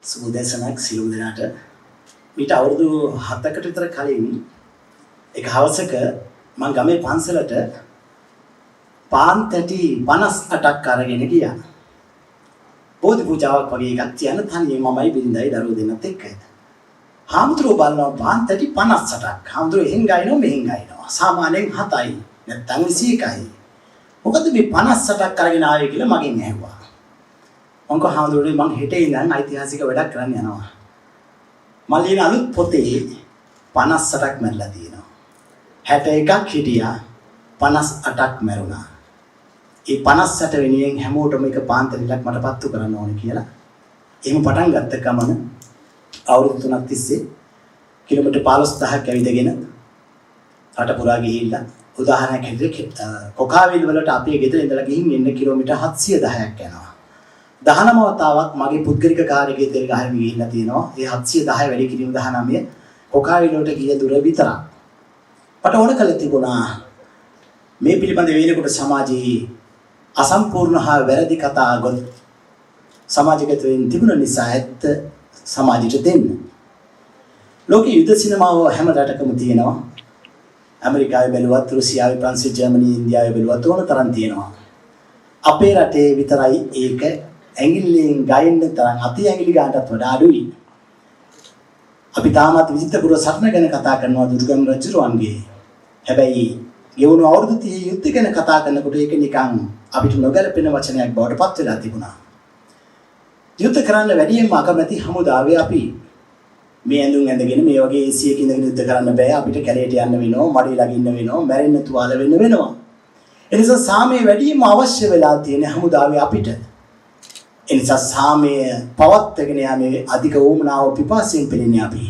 සුබදේශනක් සියලු දෙනාට ඊට අවුරුදු 7කට විතර කලින් එක හවසක මම ගමේ පන්සලට පාන් තැටි 58ක් අරගෙන ගියා. බෝධි පූජාවක් වගේ එකක් තියන්න තනියම මමයි බින්දයි දරුවෝ දෙන්නත් එක්ක. හාමුදුරුවෝ බලනවා පාන් තැටි 58ක්. හාමුදුරුවෝ එහෙන් ගයිනෝ මෙහෙන් ගයිනෝ. සාමාන්‍යයෙන් 7යි නැත්නම් 21යි. මොකද මේ 58ක් අරගෙන ආවේ කියලා මගෙන් ඇහුවා. මං කෝ හාමුදුරුවනේ මං හෙටේ ඉඳන් ඓතිහාසික වැඩක් කරන්න යනවා. මම ලියන අලුත් පොතේ 58ක් මැරලා තියෙනවා. 61ක් හිටියා 58ක් මැරුණා. ඒ 58 වෙනුවෙන් හැමෝටම එක පාන්තරිලක් මට පත්තු කරන්න ඕනේ කියලා. එහෙම පටන් ගත්ත ගමන අවුරුදු 3ක් තිස්සේ කිලෝමීටර් 15000ක් ඇවිදගෙන රට පුරා ගිහිල්ලා උදාහරණයක් හැටියට කොකාවිල් වලට අපේ ගෙදර ඉඳලා ගිහින් එන්න කිලෝමීටර් 710ක් යනවා. 19 වතාවක් මගේ පුද්ගලික කාර්යයේ තෙල් ගහගෙන ගිහිල්ලා තියෙනවා. ඒ 710 වැඩි කිරීම 19 කොකාවිල් වලට ගිය දුර විතරක්. මට ඕන කළ තිබුණා මේ පිළිබඳ වේලෙකට සමාජයේ අසම්පූර්ණ හා වැරදි කතා ගොත් සමාජගත වෙන තිබුණ නිසා ඇත්ත සමාජයට දෙන්න. ලෝකයේ යුද සිනමාව හැම රටකම තියෙනවා. ඇමරිකාවේ බැලුවත්, රුසියාවේ, ප්‍රංශයේ, ජර්මනියේ, ඉන්දියාවේ බැලුවත් ඕන තරම් තියෙනවා. අපේ රටේ විතරයි ඒක ඇඟිල්ලෙන් ගයින්න තරම් අති ඇඟිලි ගන්නටත් වඩා අඩුයි. අපි තාමත් විචිත්තපුර සටන ගැන කතා කරනවා දුර්ගම් රජුරුවන්ගේ. හැබැයි ගෙවුණු අවුරුදු 30 යුද්ධ ගැන කතා කරනකොට ඒක නිකන් අපිට නොගැලපෙන වචනයක් බවට පත් වෙලා තිබුණා. යුද්ධ කරන්න වැඩියෙන්ම අකමැති හමුදාවේ අපි මේ ඇඳුම් ඇඳගෙන මේ වගේ AC එකක ඉඳගෙන යුද්ධ කරන්න බෑ. අපිට කැලේට යන්න වෙනවා, මඩේ ළඟ ඉන්න වෙනවා, මැරෙන්න තුවාල වෙන්න වෙනවා. එනිසා සාමයේ වැඩිම අවශ්‍ය වෙලා තියෙන හමුදාවේ අපිට. එනිසා සාමයේ පවත්වාගෙන යාමේ අධික වුමනාව පිපාසයෙන් පෙළෙන්නේ අපි.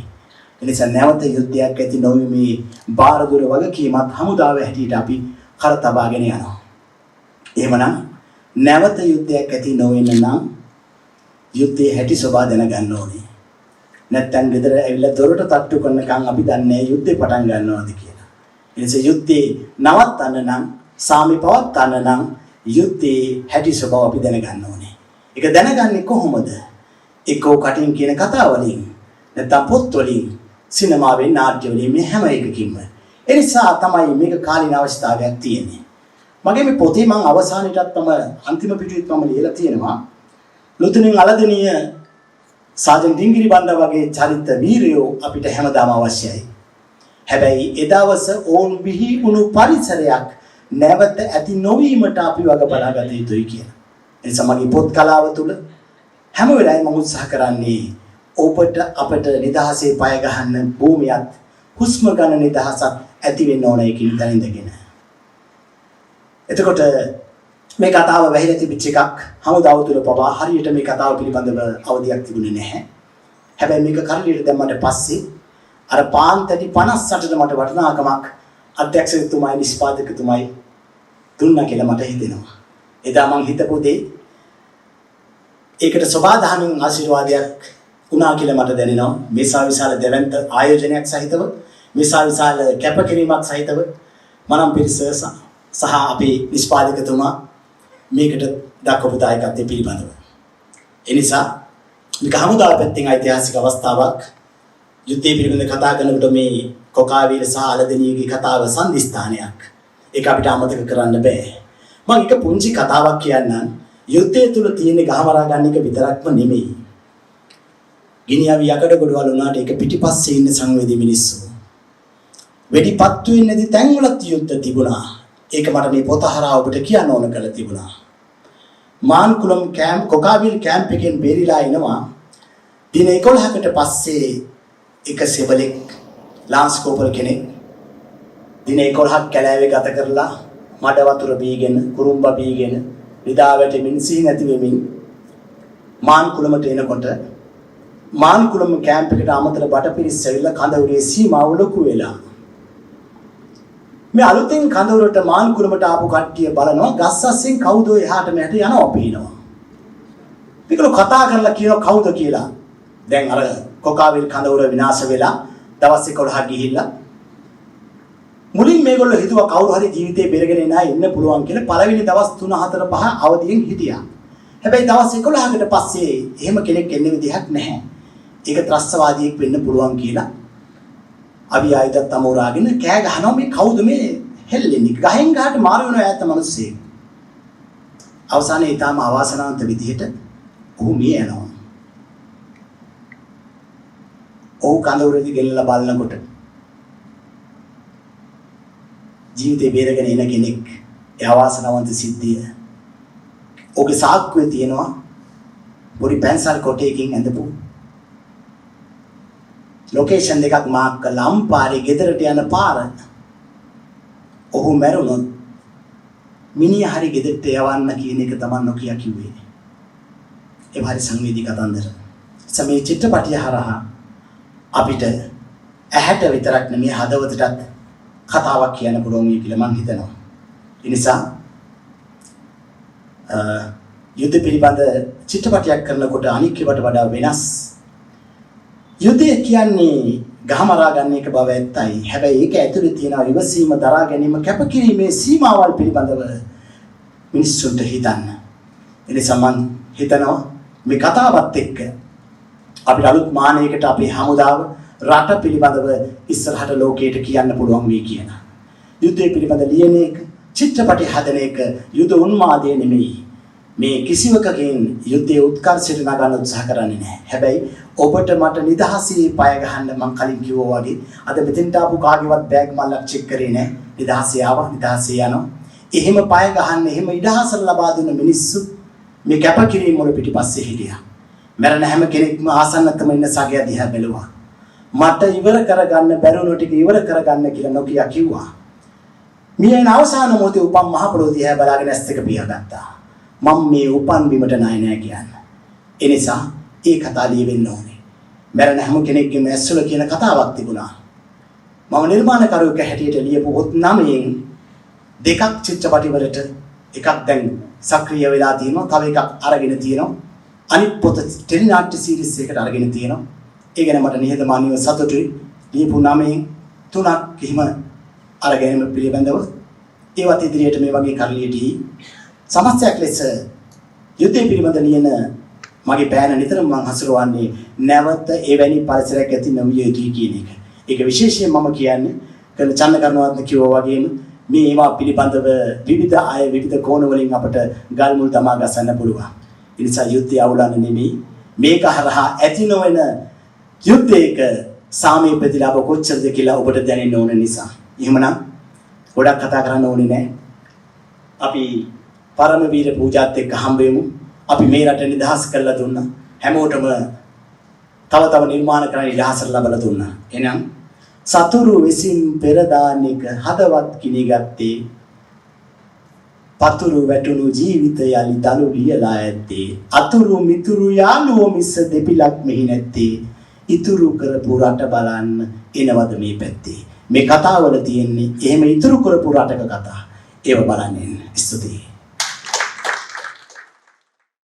එනිසා නැවත යුද්ධයක් ඇති නොවීමේ බාරදුර වගකීමත් හමුදාවේ හැටියට අපි කර තබාගෙන යනවා. එහෙමනම් නැවත යුද්ධයක් ඇති නොවෙන්න නම් යුද්ධයේ හැටි ස්වභාව දැනගන්න ඕනේ. නැත්තම් ගෙදර ඇවිල්ලා දොරට තට්ටු කරනකම් අපි දන්නේ යුද්ධේ පටන් ගන්නවාද කියලා. එනිසා යුද්ධේ නවත්තන්න නම් සාමි පවත්වන්න නම් යුද්ධයේ හැටි ස්වභාව අපි දැනගන්න ඕනේ. ඒක දැනගන්නේ කොහොමද? එක්කෝ කටින් කියන කතා වලින්, නැත්නම් පොත් වලින්, සිනමාවෙන්, නාට්‍ය වලින් මේ හැම එකකින්ම. ඒ නිසා තමයි මේක කාලීන අවස්ථාවක් තියෙන්නේ. මගේ මේ පොතේ මම අවසානයේටත් තම අන්තිම පිටුවෙත් මම ලියලා තියෙනවා. ලුතුනින් අලදෙනිය සාජන් ඩිංගිරි බණ්ඩා වගේ චරිත වීරයෝ අපිට හැමදාම අවශ්‍යයි. හැබැයි ඒ දවස ඕන් බිහි වුණු පරිසරයක් නැවත ඇති නොවීමට අපි වග බලාගත යුතුයි කියලා. එනිසා මගේ පොත් කලාව තුළ හැම වෙලාවෙම මම උත්සාහ කරන්නේ ඔබට අපට නිදහසේ පය ගහන්න භූමියත් හුස්ම ගන්න නිදහසත් ඇති වෙන්න ඕනේ කියන තැන ඉඳගෙන. එතකොට මේ කතාව වැහිලා තිබිච්ච එකක් හමුදාව තුළ පවා හරියට මේ කතාව පිළිබඳව අවධියක් තිබුණේ නැහැ. හැබැයි මේක කරලියට දැම්මට පස්සේ අර පාන් තැටි 58ට මට වටිනාකමක් අධ්‍යක්ෂකතුමායි නිෂ්පාදකතුමායි දුන්නා කියලා මට හිතෙනවා. එදා මං හිතපු දේ ඒකට සබාධානින් ආශිර්වාදයක් වුණා කියලා මට දැනෙනවා. මේසා විශාල දෙවන්ත ආයෝජනයක් සහිතව, මේසා විශාල කැපකිරීමක් සහිතව මනම් පිරිස සහ අපේ නිෂ්පාදකතුමා මේකට දක්වපු දායකත්වයේ පිළිබඳව. ඒ නිසා මේක හමුදාව පැත්තෙන් ඓතිහාසික අවස්ථාවක්. යුද්ධය පිළිබඳව කතා කරනකොට මේ කොකාවිල සහ අලදෙනියගේ කතාව සම්දිස්ථානයක්. ඒක අපිට අමතක කරන්න බෑ. මම එක පුංචි කතාවක් කියන්නම්. යුද්ධය තුල තියෙන ගහමරා ගන්න එක විතරක්ම නෙමෙයි. ගිනියවි යකඩ ගොඩවල් උනාට ඒක පිටිපස්සේ ඉන්න සංවේදී මිනිස්සු. වෙඩිපත්තු වෙන්නේ නැති තැන්වලත් යුද්ධ තිබුණා. ඒක මට මේ පොත හරහා ඔබට කියන්න ඕන කරලා තිබුණා. මාන්කුලම් කැම්ප් කොකාවිල් කැම්ප් එකෙන් බේරිලා එනවා. දින 11කට පස්සේ එක සෙබලෙක් ලාන්ස් කෝපල් කෙනෙක් දින 11ක් කැලෑවේ ගත කරලා මඩ වතුර බීගෙන කුරුම්බා බීගෙන නිදා වැටෙමින් සිහි නැති වෙමින් මාන්කුලමට එනකොට මාන්කුලම කැම්ප් එකට අමතර බටපිරිස් ඇවිල්ලා කඳවුරේ සීමාව ලොකු වෙලා මේ අලුතෙන් කඳවුරට මාන්කුලමට ආපු කට්ටිය බලනවා ගස්සස්යෙන් කවුද එහාට මෙහාට යනවා පේනවා. මේකලෝ කතා කරලා කියනවා කවුද කියලා. දැන් අර කොකාවිල් කඳවුර විනාශ වෙලා දවස් 11ක් ගිහිල්ලා මුලින් මේගොල්ලෝ හිතුවා කවුරු හරි ජීවිතේ බෙරගෙන ඉන්න පුළුවන් කියලා පළවෙනි දවස් 3 4 5 අවදියෙන් හිටියා. හැබැයි දවස් 11කට පස්සේ එහෙම කෙනෙක් එන්න විදිහක් නැහැ. ඒක ත්‍රස්තවාදියෙක් වෙන්න පුළුවන් කියලා අපි ආයුධ තමෝරාගෙන කෑ ගහනවා මේ කවුද මේ හෙල්ලෙන්නේ? ගහෙන් ගහට මාරු වෙන ඈත මිනිස්සෙක්. අවසානයේ ඊටම අවාසනාවන්ත විදිහට ඔහු මිය යනවා. ඔහු කඳවුරේදී ගෙනලා බලනකොට ජීවිතේ බේරගෙන එන කෙනෙක් ඒ අවාසනාවන්ත සිද්ධිය. ඔහුගේ සාක්කුවේ තියෙනවා පොඩි පැන්සල් කොටයකින් ඇඳපු ලොකේෂන් දෙකක් මාක් කළා අම්පාරේ ගෙදරට යන පාර. ඔහු මැරුණොත් මිනිහා හරි ගෙදරට යවන්න කියන එක තමයි නොකිය කිව්වේ. ඒ හරි සංවේදී කතන්දර. සමේ චිත්‍රපටිය හරහා අපිට ඇහැට විතරක් නෙමෙයි හදවතටත් කතාවක් කියන්න පුළුවන් කියලා මම හිතනවා. ඒ නිසා යුද්ධ පිළිබඳ චිත්‍රපටයක් කරනකොට අනික් ඒවාට වඩා වෙනස්. යුද්ධය කියන්නේ ගහමරා ගන්න එක බව ඇත්තයි. හැබැයි ඒක ඇතුලේ තියෙන ඉවසීම දරා ගැනීම කැපකිරීමේ සීමාවල් පිළිබඳව මිනිස්සුන්ට හිතන්න. ඒ නිසා මම හිතනවා මේ කතාවත් එක්ක අපිට අලුත් මානයකට අපේ හමුදාව රට පිළිබඳව ඉස්සරහට ලෝකයට කියන්න පුළුවන් වෙයි කියන. යුද්ධය පිළිබඳ ලියන එක, චිත්‍රපටි හදන එක යුද උන්මාදය නෙමෙයි. මේ කිසිවකකින් යුද්ධයේ උත්කර්ෂයට නගන්න උත්සාහ කරන්නේ නැහැ. හැබැයි ඔබට මට නිදහසේ පය ගහන්න මම කලින් කිව්වා වගේ අද මෙතෙන්ට ආපු කාගේවත් බෑග් මල්ලක් චෙක් කරේ නැහැ. නිදහසේ ආවා, නිදහසේ යනවා. එහෙම පය ගහන්න, එහෙම ඉඩහසර ලබා දුන්න මිනිස්සු මේ කැපකිරීම වල පිටිපස්සේ හිටියා. මරණ හැම කෙනෙක්ම ආසන්නතම ඉන්න සගය දිහා බැලුවා. මට ඉවර කරගන්න බැරුණු ටික ඉවර කරගන්න කියලා නොකිය කිව්වා. මියන අවසාන මොහොතේ උපන් මහ පොළොව දිහා බලාගෙන ඇස් දෙක පියාගත්තා. මම මේ උපන් බිමට ණය නෑ කියන්නේ. ඒ නිසා ඒ කතාව ලියවෙන්න ඕනේ. මරණ හැම කෙනෙක්ගේම ඇස්වල කියන කතාවක් තිබුණා. මම නිර්මාණකරුවෙක් හැටියට ලියපු පොත් 9න් දෙකක් චිත්‍රපටි වලට එකක් දැන් සක්‍රිය වෙලා තියෙනවා. තව එකක් අරගෙන තියෙනවා. අනිත් පොත ටෙලිනාට්‍ය සීරීස් එකකට අරගෙන තියෙනවා. ඒ ගැන මට නිහතමානීව සතුටුයි. ලියපු 9න් 3ක් එහෙම අරගෙන පිළිබඳව ඒවත් ඉදිරියට මේ වගේ කරලියටි සමස්තයක් ලෙස යුද්ධය පිළිබඳ ලියන මගේ පෑන නිතරම මම හසුරවන්නේ නැවත එවැනි පරිසරයක් ඇති නොවිය යුතුයි කියන එක. ඒක විශේෂයෙන් මම කියන්නේ කළ චන්න කරනවත් කිව්වා වගේම මේ ඒවා පිළිබඳව විවිධ අය විවිධ කෝණ වලින් අපට ගල් මුල් තමා ගසන්න පුළුවන්. ඒ නිසා යුද්ධය අවුලන්නේ නෙමෙයි. මේක හරහා ඇති නොවන යුද්ධයක සාමීප ප්‍රතිලාභ කොච්චරද කියලා ඔබට දැනෙන්න ඕන නිසා. එහෙමනම් ගොඩක් කතා කරන්න ඕනේ නැහැ. අපි පරම වීර පූජාත් එක්ක හම්බෙමු. අපි මේ රට නිදහස් කරලා දුන්නා. හැමෝටම තව තව නිර්මාණ කරන්න ඉඩහසර ලැබලා දුන්නා. එහෙනම් සතුරු විසින් පෙරදානික හදවත් කිනිගත්තේ පතුරු වැටුණු ජීවිතය යලි දලු ලියලා ඇත්තේ අතුරු මිතුරු යාළුවෝ මිස දෙපිලක් මෙහි නැත්තේ ඉතුරු කරපු රට බලන්න එනවද මේ පැත්තේ මේ කතාවල තියෙන්නේ එහෙම ඉතුරු කරපු රටක කතා ඒව බලන්න ස්තුතියි